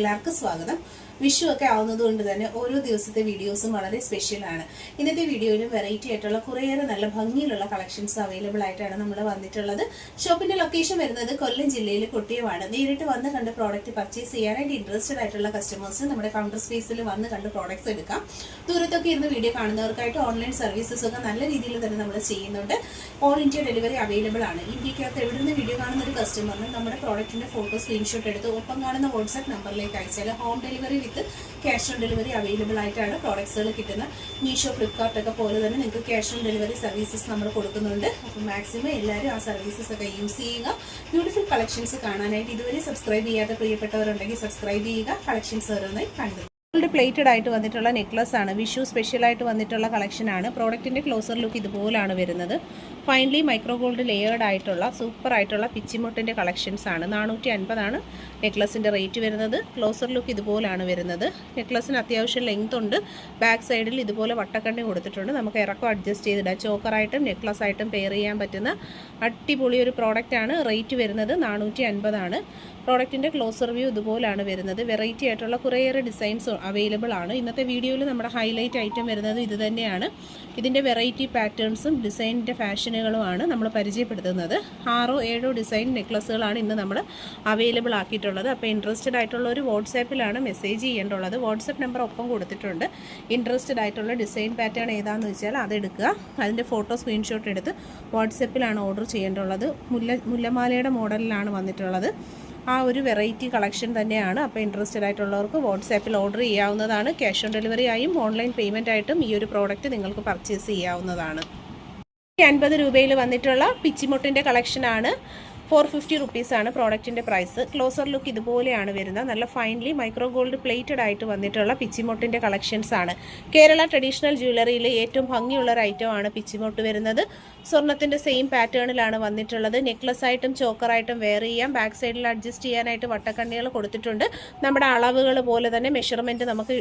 എല്ലാവർക്കും സ്വാഗതം. വിഷു ഒക്കെ ആവുന്നതുകൊണ്ട് തന്നെ ഓരോ ദിവസത്തെ വീഡിയോസും വളരെ സ്പെഷ്യലാണ്. ഇന്നത്തെ വീഡിയോയിൽ വെറൈറ്റി ആയിട്ടുള്ള കുറേയേറെ നല്ല ഭംഗിയിലുള്ള കളക്ഷൻസ് അവൈലബിൾ ആയിട്ടാണ് നമ്മൾ വന്നിട്ടുള്ളത്. ഷോപ്പിന്റെ ലൊക്കേഷൻ വരുന്നത് കൊല്ലം ജില്ലയിൽ കൊട്ടിയമാണ്. നേരിട്ട് വന്ന് കണ്ട് പ്രോഡക്റ്റ് പർച്ചേസ് ചെയ്യാനായിട്ട് ഇൻട്രസ്റ്റഡ് ആയിട്ടുള്ള കസ്റ്റമേഴ്സിന് നമ്മുടെ കൗണ്ടർ സ്പേസിൽ വന്ന് കണ്ട് പ്രോഡക്ട്സ് എടുക്കാം. ദൂരത്തൊക്കെ ഇരുന്ന് വീഡിയോ കാണുന്നവർക്കായിട്ട് ഓൺലൈൻ സർവീസസ് ഒക്കെ നല്ല രീതിയിൽ തന്നെ നമ്മൾ ചെയ്യുന്നുണ്ട്. ഓൾ ഇന്ത്യ ഡെലിവറി അവൈലബിൾ ആണ്. ഇന്ത്യക്കകത്ത് എവിടെ നിന്ന് വീഡിയോ കാണുന്ന ഒരു കസ്റ്റമറിന് നമ്മുടെ പ്രോഡക്റ്റിന്റെ ഫോട്ടോ സ്ക്രീൻഷോട്ട് എടുത്ത് ഒപ്പം കാണുന്ന വാട്സ്ആപ്പ് നമ്പറിലേക്ക് അയച്ചാൽ home delivery with cash on delivery available ആയിട്ടാണ് പ്രോഡക്ട്സുകൾ കിട്ടുന്നത്. മീഷോ, ഫ്ലിപ്കാർട്ട് ഒക്കെ പോലെ തന്നെ നിങ്ങൾക്ക് ക്യാഷ് ഓൺ ഡെലിവറി സർവീസസ് നമ്മൾ കൊടുക്കുന്നുണ്ട്. അപ്പോൾ മാക്സിമം എല്ലാവരും ആ സർവീസസ് ഒക്കെ യൂസ് ചെയ്യുക. ബ്യൂട്ടിഫുൾ കളക്ഷൻസ് കാണാനായിട്ട് ഇതുവരെ സബ്സ്ക്രൈബ് ചെയ്യാത്ത പ്രിയപ്പെട്ടവരുണ്ടെങ്കിൽ സബ്സ്ക്രൈബ് ചെയ്യുക. കളക്ഷൻസ് ഓരോന്നായി കണ്ടു. പ്ലേറ്റഡ് ആയിട്ട് വന്നിട്ടുള്ള നെക്ലസ് ആണ്. വിഷു സ്പെഷ്യൽ ആയിട്ട് വന്നിട്ടുള്ള കളക്ഷൻ ആണ്. പ്രോഡക്റ്റിന്റെ ക്ലോസർ ലുക്ക് ഇതുപോലാണ് വരുന്നത്. ഫൈനലി മൈക്രോ ഗോൾഡ് ലെയേർഡ് ആയിട്ടുള്ള സൂപ്പർ ആയിട്ടുള്ള പിച്ചിമുട്ടിന്റെ കളക്ഷൻസ് ആണ്. 450 ആണ് നെക്ലസിന്റെ റേറ്റ് വരുന്നത്. ക്ലോസർ ലുക്ക് ഇതുപോലാണ് വരുന്നത്. നെക്ലസിന് അത്യാവശ്യം ലെങ്ത് ഉണ്ട്. ബാക്ക് സൈഡിൽ ഇതുപോലെ വട്ടക്കണ്ണി കൊടുത്തിട്ടുണ്ട്. നമുക്ക് ഇറക്കം അഡ്ജസ്റ്റ് ചെയ്തിടാം. ചോക്കറായിട്ടും നെക്ലസ് ആയിട്ടും പെയർ ചെയ്യാൻ പറ്റുന്ന അടിപൊളി ഒരു പ്രോഡക്റ്റ് ആണ്. റേറ്റ് വരുന്നത് 450 ആണ്. പ്രോഡക്റ്റിന്റെ ക്ലോസർ വ്യൂ ഇതുപോലാണ് വരുന്നത്. വെറൈറ്റി ആയിട്ടുള്ള കുറേയേറെ ഡിസൈൻസ് അവൈലബിൾ ആണ്. ഇന്നത്തെ വീഡിയോയിൽ നമ്മുടെ ഹൈലൈറ്റ് ഐറ്റം വരുന്നത് ഇത് തന്നെയാണ്. ഇതിൻ്റെ വെറൈറ്റി പാറ്റേൺസും ഡിസൈനിൻ്റെ ഫാഷനുകളുമാണ് നമ്മൾ പരിചയപ്പെടുത്തുന്നത്. 6-7 ഡിസൈൻ നെക്ലസുകളാണ് ഇന്ന് നമ്മൾ അവൈലബിൾ ആക്കിയിട്ടുള്ളത്. അപ്പോൾ ഇൻട്രസ്റ്റഡ് ആയിട്ടുള്ള ഒരു വാട്സാപ്പിലാണ് മെസ്സേജ് ചെയ്യേണ്ടുള്ളത്. വാട്സാപ്പ് നമ്പർ ഒപ്പം കൊടുത്തിട്ടുണ്ട്. ഇൻട്രസ്റ്റഡ് ആയിട്ടുള്ള ഡിസൈൻ പാറ്റേൺ ഏതാണെന്ന് വെച്ചാൽ അതെടുക്കുക. അതിൻ്റെ ഫോട്ടോ സ്ക്രീൻഷോട്ട് എടുത്ത് വാട്സാപ്പിലാണ് ഓർഡർ ചെയ്യേണ്ടുള്ളത്. മുല്ലമാലയുടെ മോഡലിലാണ് വന്നിട്ടുള്ളത്. ആ ഒരു വെറൈറ്റി കളക്ഷൻ തന്നെയാണ്. അപ്പോൾ ഇൻട്രസ്റ്റഡ് ആയിട്ടുള്ളവർക്ക് വാട്സാപ്പിൽ ഓർഡർ ചെയ്യാവുന്നതാണ്. ക്യാഷ് ഓൺ ഡെലിവറി ആയും ഓൺലൈൻ പേയ്മെൻ്റ് ആയിട്ടും ഈ ഒരു പ്രോഡക്റ്റ് നിങ്ങൾക്ക് പർച്ചേസ് ചെയ്യാവുന്നതാണ്. 50 രൂപയിൽ വന്നിട്ടുള്ള പിച്ചിമുട്ടിൻ്റെ കളക്ഷനാണ്. 450 റുപ്പീസാണ് പ്രോഡക്റ്റിൻ്റെ പ്രൈസ്. ക്ലോസർ ലുക്ക് ഇതുപോലെയാണ് വരുന്നത്. നല്ല ഫൈൻലി മൈക്രോ ഗോൾഡ് പ്ലേറ്റഡ് ആയിട്ട് വന്നിട്ടുള്ള പിച്ചിമൊട്ടിൻ്റെ കളക്ഷൻസ് ആണ്. കേരള ട്രഡീഷണൽ ജ്വല്ലറിയിൽ ഏറ്റവും ഭംഗിയുള്ള ഒരു ഐറ്റം ആണ് പിച്ചിമൊട്ട് വരുന്നത്. സ്വർണ്ണത്തിൻ്റെ സെയിം പാറ്റേണിലാണ് വന്നിട്ടുള്ളത്. നെക്ലസ് ആയിട്ടും ചോക്കറായിട്ടും വെയർ ചെയ്യാം. ബാക്ക് സൈഡിൽ അഡ്ജസ്റ്റ് ചെയ്യാനായിട്ട് വട്ടക്കണ്ണികൾ കൊടുത്തിട്ടുണ്ട്. നമ്മുടെ അളവുകൾ പോലെ തന്നെ മെഷർമെൻറ്റ് നമുക്ക്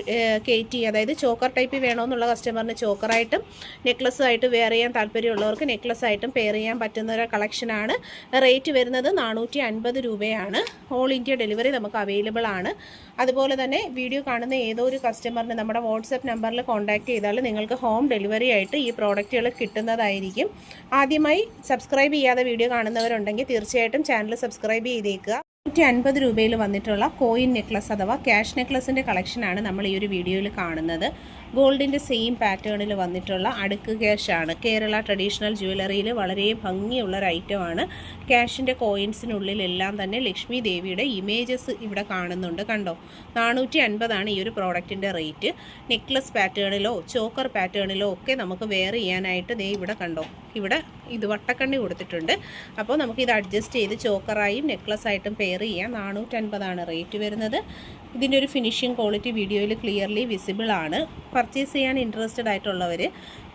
കയറ്റി, അതായത് ചോക്കർ ടൈപ്പ് വേണമെന്നുള്ള കസ്റ്റമറിന് ചോക്കറായിട്ടും നെക്ലസ് ആയിട്ട് വെയർ ചെയ്യാൻ താല്പര്യമുള്ളവർക്ക് നെക്ലസ് ആയിട്ടും പെയർ ചെയ്യാൻ പറ്റുന്ന ഒരു കളക്ഷനാണ്. റേറ്റ് വരുന്നത് 450 രൂപയാണ്. ഓൾ ഇന്ത്യ ഡെലിവറി നമുക്ക് അവൈലബിൾ ആണ്. അതുപോലെ തന്നെ വീഡിയോ കാണുന്ന ഏതോ ഒരു കസ്റ്റമറിന് നമ്മുടെ വാട്സാപ്പ് നമ്പറിൽ കോൺടാക്ട് ചെയ്താൽ നിങ്ങൾക്ക് ഹോം ഡെലിവറി ആയിട്ട് ഈ പ്രോഡക്റ്റുകൾ കിട്ടുന്നതായിരിക്കും. ആദ്യമായി സബ്സ്ക്രൈബ് ചെയ്യാതെ വീഡിയോ കാണുന്നവരുണ്ടെങ്കിൽ തീർച്ചയായിട്ടും ചാനൽ സബ്സ്ക്രൈബ് ചെയ്തേക്കുക. 150 രൂപയിൽ വന്നിട്ടുള്ള കോയിൻ നെക്ലസ് അഥവാ ക്യാഷ് നെക്ലസിൻ്റെ കളക്ഷനാണ് നമ്മൾ ഈ ഒരു വീഡിയോയിൽ കാണുന്നത്. ഗോൾഡിൻ്റെ സെയിം പാറ്റേണിൽ വന്നിട്ടുള്ള അടുക്ക് ക്യാഷാണ്. കേരള ട്രഡീഷണൽ ജ്വല്ലറിയിൽ വളരെ ഭംഗിയുള്ളൊരു ഐറ്റമാണ്. ക്യാഷിൻ്റെ കോയിൻസിനുള്ളിലെല്ലാം തന്നെ ലക്ഷ്മി ദേവിയുടെ ഇമേജസ് ഇവിടെ കാണുന്നുണ്ട്. കണ്ടോ, 450 ഈ ഒരു പ്രോഡക്റ്റിൻ്റെ റേറ്റ്. നെക്ലസ് പാറ്റേണിലോ ചോക്കർ പാറ്റേണിലോ ഒക്കെ നമുക്ക് വെയർ ചെയ്യാനായിട്ട് ദേ ഇവിടെ കണ്ടോ, ഇവിടെ ഇത് വട്ടക്കണ്ണി കൊടുത്തിട്ടുണ്ട്. അപ്പോൾ നമുക്കിത് അഡ്ജസ്റ്റ് ചെയ്ത് ചോക്കറായും നെക്ലസ് ആയിട്ടും പെയർ ചെയ്യാം. 450 റേറ്റ് വരുന്നത്. ഇതിൻ്റെ ഒരു ഫിനിഷിംഗ് ക്വാളിറ്റി വീഡിയോയിൽ ക്ലിയർലി വിസിബിൾ ആണ്. പർച്ചേസ് ചെയ്യാൻ ഇൻട്രസ്റ്റഡ് ആയിട്ടുള്ളവർ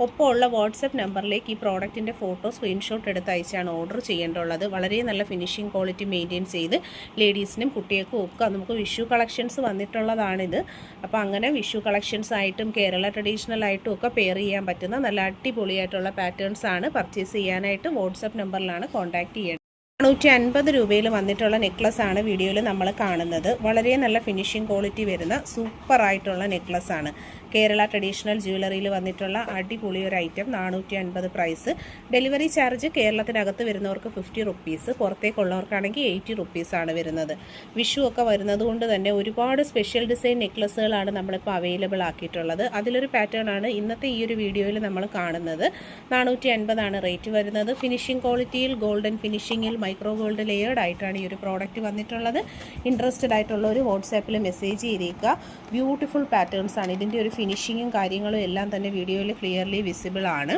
ഒപ്പമുള്ള വാട്സപ്പ് നമ്പറിലേക്ക് ഈ പ്രോഡക്റ്റിൻ്റെ ഫോട്ടോ സ്ക്രീൻഷോട്ട് എടുത്ത് അയച്ചാണ് ഓർഡർ ചെയ്യേണ്ടുള്ളത്. വളരെ നല്ല ഫിനിഷിംഗ് ക്വാളിറ്റി മെയിൻറ്റെയിൻ ചെയ്ത് ലേഡീസിനും കുട്ടികൾക്കും ഒക്കെ നമുക്ക് വിഷു കളക്ഷൻസ് വന്നിട്ടുള്ളതാണിത്. അപ്പോൾ അങ്ങനെ വിഷു കളക്ഷൻസ് ആയിട്ടും കേരള ട്രഡീഷണൽ ആയിട്ടും ഒക്കെ പെയർ ചെയ്യാൻ പറ്റുന്ന നല്ല അടിപൊളിയായിട്ടുള്ള പാറ്റേൺസ് ആണ്. പർച്ചേസ് ചെയ്യാനായിട്ട് വാട്സപ്പ് നമ്പറിലാണ് കോൺടാക്ട് ചെയ്യേണ്ടത്. 450 രൂപയിൽ വന്നിട്ടുള്ള നെക്ലസ് ആണ് വീഡിയോയിൽ നമ്മൾ കാണുന്നത്. വളരെ നല്ല ഫിനിഷിംഗ് ക്വാളിറ്റി വരുന്ന സൂപ്പർ ആയിട്ടുള്ള നെക്ലസ് ആണ്. കേരള ട്രഡീഷണൽ ജ്വല്ലറിയിൽ വന്നിട്ടുള്ള അടിപൊളി ഒരു ഐറ്റം. 450 പ്രൈസ്. ഡെലിവറി ചാർജ് കേരളത്തിനകത്ത് വരുന്നവർക്ക് 50 റുപ്പീസ്, പുറത്തേക്കുള്ളവർക്കാണെങ്കിൽ 80 റുപ്പീസാണ് വരുന്നത്. വിഷു ഒക്കെ വരുന്നത് കൊണ്ട് തന്നെ ഒരുപാട് സ്പെഷ്യൽ ഡിസൈൻ നെക്ലസുകളാണ് നമ്മളിപ്പോൾ അവൈലബിൾ ആക്കിയിട്ടുള്ളത്. അതിലൊരു പാറ്റേൺ ആണ് ഇന്നത്തെ ഈ ഒരു വീഡിയോയിൽ നമ്മൾ കാണുന്നത്. 450 റേറ്റ് വരുന്നത്. ഫിനിഷിംഗ് ക്വാളിറ്റിയിൽ ഗോൾഡൻ ഫിനിഷിങ്ങിൽ മൈക്രോ ഗോൾഡ് ലെയേർഡ് ആയിട്ടാണ് ഈ ഒരു പ്രോഡക്റ്റ് വന്നിട്ടുള്ളത്. ഇൻട്രസ്റ്റഡ് ആയിട്ടുള്ള ഒരു വാട്സാപ്പിൽ മെസ്സേജ് ചെയ്തേക്കുക. ബ്യൂട്ടിഫുൾ പാറ്റേൺസ് ആണ്. ഇതിൻ്റെ ഒരു ഫിനിഷിങ്ങും കാര്യങ്ങളും എല്ലാം തന്നെ വീഡിയോയിൽ ക്ലിയർലി വിസിബിൾ ആണ്.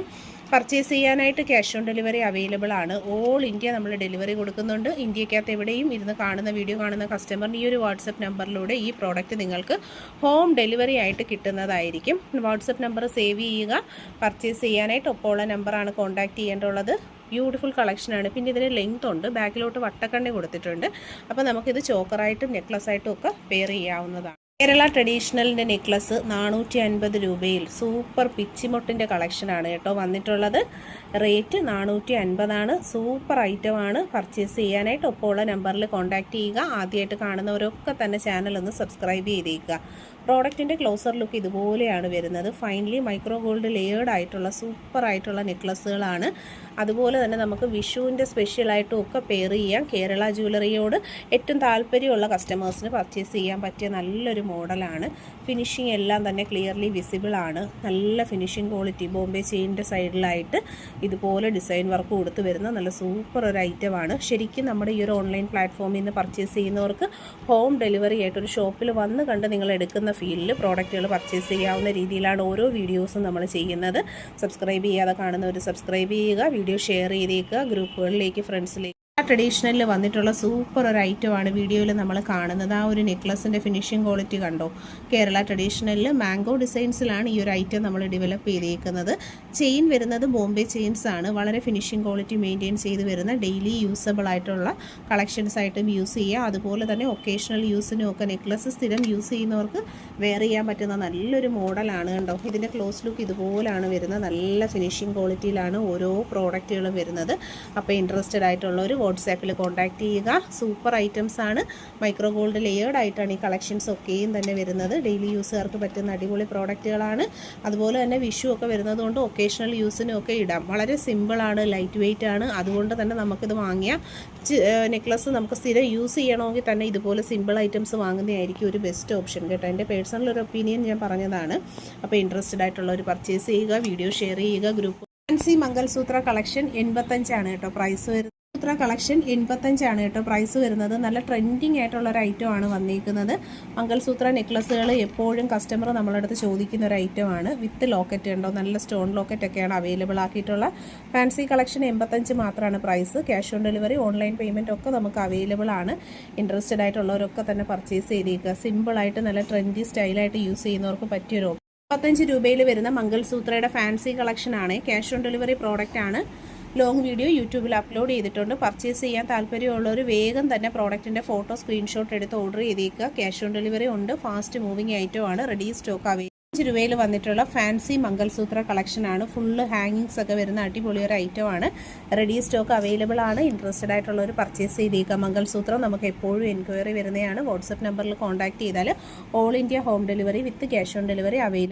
പർച്ചേസ് ചെയ്യാനായിട്ട് ക്യാഷ് ഓൺ ഡെലിവറി അവൈലബിൾ ആണ്. ഓൾ ഇന്ത്യ നമ്മൾ ഡെലിവറി കൊടുക്കുന്നുണ്ട്. ഇന്ത്യക്കകത്ത് എവിടെയും ഇരുന്ന് വീഡിയോ കാണുന്ന കസ്റ്റമറിന് ഈ ഒരു വാട്സപ്പ് നമ്പറിലൂടെ ഈ പ്രോഡക്റ്റ് നിങ്ങൾക്ക് ഹോം ഡെലിവറി ആയിട്ട് കിട്ടുന്നതായിരിക്കും. വാട്സപ്പ് നമ്പർ സേവ് ചെയ്യുക. പർച്ചേസ് ചെയ്യാനായിട്ട് ഒപ്പമുള്ള നമ്പറാണ് കോൺടാക്ട് ചെയ്യേണ്ടുള്ളത്. ബ്യൂട്ടിഫുൾ കളക്ഷനാണ്. പിന്നെ ഇതിന് ലെങ്ത് ഉണ്ട്. ബാക്കിലോട്ട് വട്ടക്കണ്ണി കൊടുത്തിട്ടുണ്ട്. അപ്പോൾ നമുക്കിത് ചോക്കറായിട്ടും നെക്ലസ് ആയിട്ടും ഒക്കെ പെയർ ചെയ്യാവുന്നതാണ്. കേരള ട്രഡീഷണലിൻ്റെ നെക്ലസ് 450 രൂപയിൽ സൂപ്പർ പിച്ചിമൊട്ടിൻ്റെ കളക്ഷനാണ് കേട്ടോ വന്നിട്ടുള്ളത്. റേറ്റ് 450 സൂപ്പർ ഐറ്റമാണ്. പർച്ചേസ് ചെയ്യാനായിട്ട് ഒപ്പമുള്ള നമ്പറിൽ കോൺടാക്റ്റ് ചെയ്യുക. ആദ്യമായിട്ട് കാണുന്നവരൊക്കെ തന്നെ ചാനൽ ഒന്ന് സബ്സ്ക്രൈബ് ചെയ്തേക്കുക. പ്രോഡക്റ്റിൻ്റെ ക്ലോസർ ലുക്ക് ഇതുപോലെയാണ് വരുന്നത്. ഫൈനലി മൈക്രോ ഗോൾഡ് ലെയേർഡ് ആയിട്ടുള്ള സൂപ്പർ ആയിട്ടുള്ള നെക്ലസ്സുകളാണ്. അതുപോലെ തന്നെ നമുക്ക് വിഷുവിൻ്റെ സ്പെഷ്യലായിട്ടും ഒക്കെ പെയർ ചെയ്യാം. കേരള ജ്വല്ലറിയോട് ഏറ്റവും താല്പര്യമുള്ള കസ്റ്റമേഴ്സിന് പർച്ചേസ് ചെയ്യാൻ പറ്റിയ നല്ലൊരു മോഡലാണ്. ഫിനിഷിംഗ് എല്ലാം തന്നെ ക്ലിയർലി വിസിബിൾ ആണ്. നല്ല ഫിനിഷിംഗ് ക്വാളിറ്റി. ബോംബെ ചെയിനിൻ്റെ സൈഡിലായിട്ട് ഇതുപോലെ ഡിസൈൻ വർക്ക് കൊടുത്ത് വരുന്ന നല്ല സൂപ്പർ ഒരു ഐറ്റമാണ്. ശരിക്കും നമ്മുടെ ഈ ഒരു ഓൺലൈൻ പ്ലാറ്റ്ഫോമിൽ നിന്ന് പർച്ചേസ് ചെയ്യുന്നവർക്ക് ഹോം ഡെലിവറി ആയിട്ടൊരു ഷോപ്പിൽ വന്ന് കണ്ട് നിങ്ങൾ എടുക്കുന്ന ഫീലിൽ പ്രോഡക്റ്റുകൾ പർച്ചേസ് ചെയ്യാവുന്ന രീതിയിലാണ് ഓരോ വീഡിയോസും നമ്മൾ ചെയ്യുന്നത്. സബ്സ്ക്രൈബ് ചെയ്യാതെ കാണുന്നവർ സബ്സ്ക്രൈബ് ചെയ്യുക, വീഡിയോ ഷെയർ ചെയ്തേക്കുക, ഗ്രൂപ്പുകളിലേക്ക് ഫ്രണ്ട്സിലേക്ക്. ട്രഡീഷണലിൽ വന്നിട്ടുള്ള സൂപ്പർ ഒരു ഐറ്റമാണ് വീഡിയോയിൽ നമ്മൾ കാണുന്നത്. ആ ഒരു നെക്ലസിൻ്റെ ഫിനിഷിംഗ് ക്വാളിറ്റി കണ്ടോ. കേരള ട്രഡീഷണലിൽ മാംഗോ ഡിസൈൻസിലാണ് ഈ ഒരു ഐറ്റം നമ്മൾ ഡെവലപ്പ് ചെയ്തേക്കുന്നത്. ചെയിൻ വരുന്നത് ബോംബെ ചെയിൻസ് ആണ്. വളരെ ഫിനിഷിംഗ് ക്വാളിറ്റി മെയിൻറ്റെയിൻ ചെയ്ത് വരുന്ന ഡെയിലി യൂസബിൾ ആയിട്ടുള്ള കളക്ഷൻസ് ആയിട്ടും യൂസ് ചെയ്യുക. അതുപോലെ തന്നെ ഒക്കേഷണൽ യൂസിനും ഒക്കെ നെക്ലസ് സ്ഥിരം യൂസ് ചെയ്യുന്നവർക്ക് വെയർ ചെയ്യാൻ പറ്റുന്ന നല്ലൊരു മോഡലാണ് കണ്ടോ. ഇതിൻ്റെ ക്ലോസ് ലുക്ക് ഇതുപോലാണ് വരുന്നത്. നല്ല ഫിനിഷിംഗ് ക്വാളിറ്റിയിലാണ് ഓരോ പ്രോഡക്റ്റുകളും വരുന്നത്. അപ്പോൾ ഇൻട്രസ്റ്റഡ് ആയിട്ടുള്ളവർ വാട്സാപ്പിൽ കോൺടാക്റ്റ് ചെയ്യുക. സൂപ്പർ ഐറ്റംസ് ആണ്. മൈക്രോ ഗോൾഡ് ലെയേർഡ് ആയിട്ടാണ് ഈ കളക്ഷൻസ് ഒക്കെയും തന്നെ വരുന്നത്. ഡെയിലി യൂസുകാർക്ക് പറ്റുന്ന അടിപൊളി പ്രോഡക്റ്റുകളാണ്. അതുപോലെ തന്നെ വിഷു ഒക്കെ വരുന്നത് കൊണ്ട് ഒക്കേഷണൽ യൂസിനും ഒക്കെ ഇടാം. വളരെ സിമ്പിളാണ്, ലൈറ്റ് വെയിറ്റ് ആണ്. അതുകൊണ്ട് തന്നെ നമുക്കിത് വാങ്ങിയ നെക്ലസ് നമുക്ക് സ്ഥിരം യൂസ് ചെയ്യണമെങ്കിൽ തന്നെ ഇതുപോലെ സിമ്പിൾ ഐറ്റംസ് വാങ്ങുന്നതായിരിക്കും ഒരു ബെസ്റ്റ് ഓപ്ഷൻ കേട്ടോ. എൻ്റെ പേഴ്സണൽ ഒരു ഒപ്പീനിയൻ ഞാൻ പറഞ്ഞതാണ്. അപ്പോൾ ഇൻട്രസ്റ്റഡ് ആയിട്ടുള്ളവർ പർച്ചേസ് ചെയ്യുക, വീഡിയോ ഷെയർ ചെയ്യുക. ഗ്രൂപ്പ് ഫാൻസി മംഗൾസൂത്ര കളക്ഷൻ 85 കേട്ടോ പ്രൈസ് വരുന്നത്. സൂത്ര കളക്ഷൻ 85 കേട്ടോ പ്രൈസ് വരുന്നത്. നല്ല ട്രെൻഡിങ് ആയിട്ടുള്ള ഒരു ഐറ്റമാണ് വന്നിരിക്കുന്നത്. മംഗൾസൂത്ര നെക്ലസ്സുകൾ എപ്പോഴും കസ്റ്റമർ നമ്മളടുത്ത് ചോദിക്കുന്ന ഒരു ഐറ്റമാണ്. വിത്ത് ലോക്കറ്റ് ഉണ്ടോ, നല്ല സ്റ്റോൺ ലോക്കറ്റ് ഒക്കെയാണ് അവൈലബിൾ ആക്കിയിട്ടുള്ള. ഫാൻസി കളക്ഷൻ 85 മാത്രമാണ് price. Cash on delivery, online payment ഒക്കെ നമുക്ക് അവൈലബിൾ ആണ്. ഇൻട്രസ്റ്റഡ് ആയിട്ടുള്ളവരൊക്കെ തന്നെ പർച്ചേസ് ചെയ്തേക്കുക. സിമ്പിളായിട്ട് നല്ല ട്രെൻഡി സ്റ്റൈലായിട്ട് യൂസ് ചെയ്യുന്നവർക്ക് പറ്റിയൊരു 35 രൂപയിൽ വരുന്ന മംഗൾസൂത്രയുടെ ഫാൻസി കളക്ഷനാണ്. ക്യാഷ് ഓൺ ഡെലിവറി പ്രോഡക്റ്റ് ആണ്. ലോങ് വീഡിയോ യൂട്യൂബിൽ അപ്ലോഡ് ചെയ്തിട്ടുണ്ട്. പർച്ചേസ് ചെയ്യാൻ താല്പര്യമുള്ളവർ വേഗം തന്നെ പ്രോഡക്റ്റിൻ്റെ ഫോട്ടോ സ്ക്രീൻഷോട്ട് എടുത്ത് ഓർഡർ ചെയ്തേക്കുക. ക്യാഷ് ഓൺ ഡെലിവറി ഉണ്ട്. ഫാസ്റ്റ് മൂവിങ് ഐറ്റം ആണ്. Ready stock available. 5 രൂപയിൽ വന്നിട്ടുള്ള ഫാൻസി മംഗൾസൂത്ര കളക്ഷനാണ്. ഫുള്ള് ഹാങ്ങിങ്സ് ഒക്കെ വരുന്ന അടിപൊളി ഒരു ഐറ്റമാണ്. റെഡി സ്റ്റോക്ക് അവൈലബിൾ ആണ്. ഇൻട്രസ്റ്റഡ് ആയിട്ടുള്ളവർ പർച്ചേസ് ചെയ്തേക്കുക. മംഗൾസൂത്രം നമുക്ക് എപ്പോഴും എൻക്വയറി വരുന്നതാണ്. വാട്സപ്പ് നമ്പറിൽ കോൺടാക്ട് ചെയ്താൽ all India home delivery with cash on delivery available.